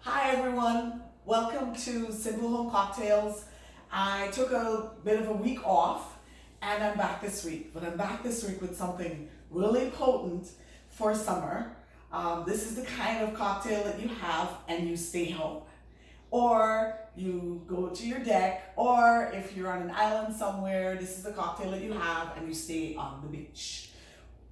Hi everyone, welcome to Simple Home Cocktails. I took a bit of a week off and I'm back this week, but I'm back this week with something really potent for summer. This is the kind of cocktail that you have and you stay home. Or you go to your deck, or if you're on an island somewhere, this is the cocktail that you have and you stay on the beach.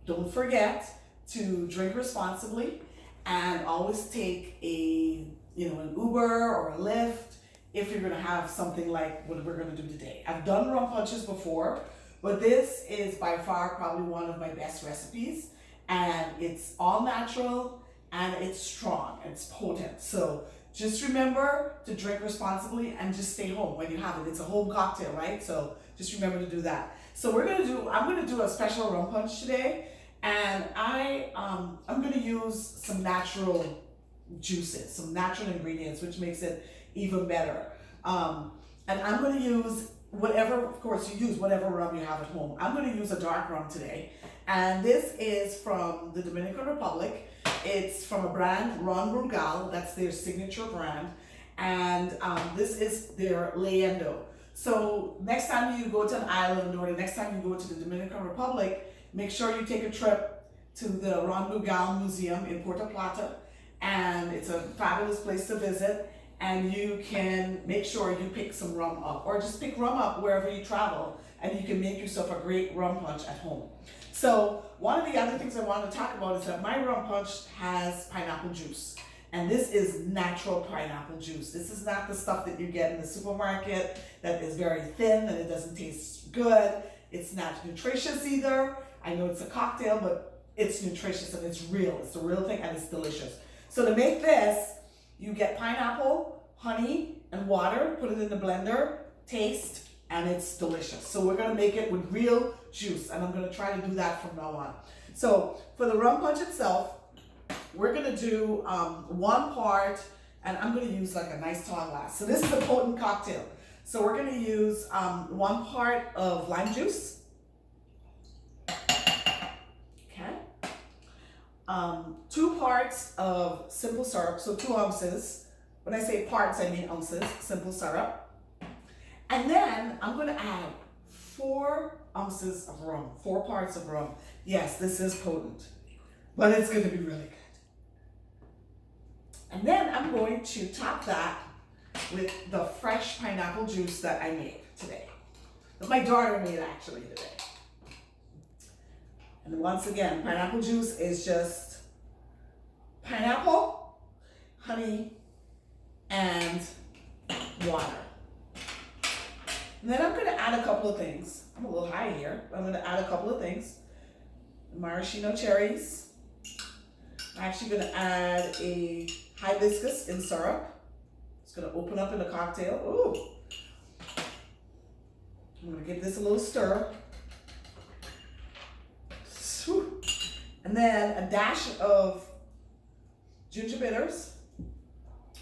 Don't forget to drink responsibly and always take an Uber or a Lyft if you're gonna have something like what we're gonna do today. I've done rum punches before, but this is by far probably one of my best recipes, and it's all natural and it's strong and it's potent. So just remember to drink responsibly and just stay home when you have it. It's a home cocktail, right? So just remember to do that. So I'm gonna do a special rum punch today, and I'm gonna use some natural juices, some natural ingredients, which makes it even better. And I'm going to use whatever, of course, you use whatever rum you have at home. I'm going to use a dark rum today, and this is from the Dominican Republic. It's from a brand, Ron Brugal. That's their signature brand, and this is their Leyendo. So next time you go to an island, or the next time you go to the Dominican Republic, make sure you take a trip to the Ron Brugal Museum in Puerto Plata. And it's a fabulous place to visit, and you can make sure you pick some rum up, or just pick rum up wherever you travel, and you can make yourself a great rum punch at home. So one of the other things I want to talk about is that my rum punch has pineapple juice, and this is natural pineapple juice. This is not the stuff that you get in the supermarket that is very thin and it doesn't taste good. It's not nutritious either. I know it's a cocktail, but it's nutritious and it's real. It's the real thing and it's delicious. So to make this, you get pineapple, honey, and water, put it in the blender, taste, and it's delicious. So we're gonna make it with real juice, and I'm gonna try to do that from now on. So for the rum punch itself, we're gonna do 1 part, and I'm gonna use like a nice tall glass. So this is a potent cocktail. So we're gonna use 1 part of lime juice. 2 parts of simple syrup, so 2 ounces. When I say parts, I mean ounces, simple syrup. And then I'm going to add 4 ounces of rum, 4 parts of rum. Yes, this is potent, but it's going to be really good. And then I'm going to top that with the fresh pineapple juice that I made today, that my daughter made actually today. And once again, pineapple juice is just pineapple, honey, and water. And then I'm going to add a couple of things. I'm a little high here. I'm going to add a couple of things. Maraschino cherries. I'm actually going to add a hibiscus in syrup. It's going to open up in a cocktail. Ooh. I'm going to give this a little stir. And then a dash of ginger bitters,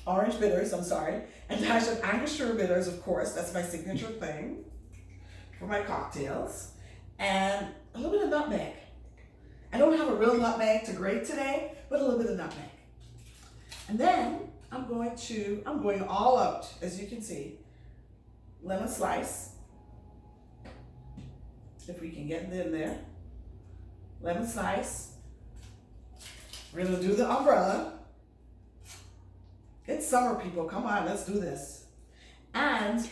orange bitters, I'm sorry, a dash of Angostura bitters, of course, that's my signature thing for my cocktails, and a little bit of nutmeg. I don't have a real nutmeg to grate today, but a little bit of nutmeg. And then I'm going all out, as you can see, lemon slice, if we can get it in there. Lemon slice. We're gonna do the umbrella. It's summer, people. Come on, let's do this. And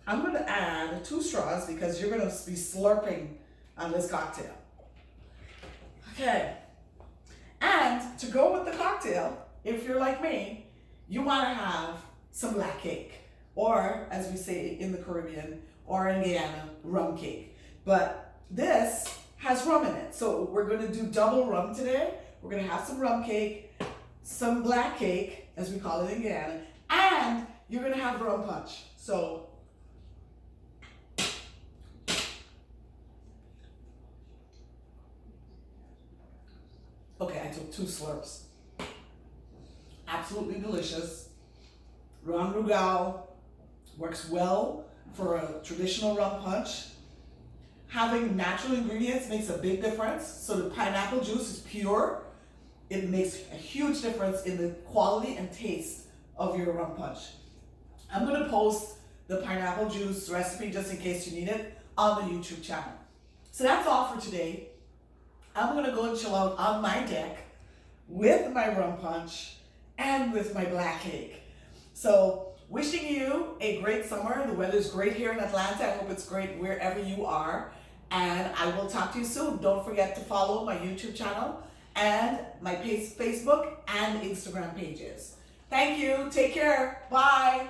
I'm gonna add 2 straws because you're gonna be slurping on this cocktail. Okay. And to go with the cocktail, if you're like me, you wanna have some black cake, or as we say in the Caribbean or in Guyana, rum cake. But this has rum in it. So we're going to do double rum today. We're going to have some rum cake, some black cake, as we call it in Guyana, and you're going to have rum punch. So okay, I took 2 slurps. Absolutely delicious. Ron Brugal works well for a traditional rum punch. Having natural ingredients makes a big difference. So the pineapple juice is pure. It makes a huge difference in the quality and taste of your rum punch. I'm going to post the pineapple juice recipe just in case you need it on the YouTube channel. So that's all for today. I'm going to go and chill out on my deck with my rum punch and with my black cake. So wishing you a great summer. The weather's great here in Atlanta. I hope it's great wherever you are. And I will talk to you soon. Don't forget to follow my YouTube channel and my Facebook and Instagram pages. Thank you. Take care. Bye.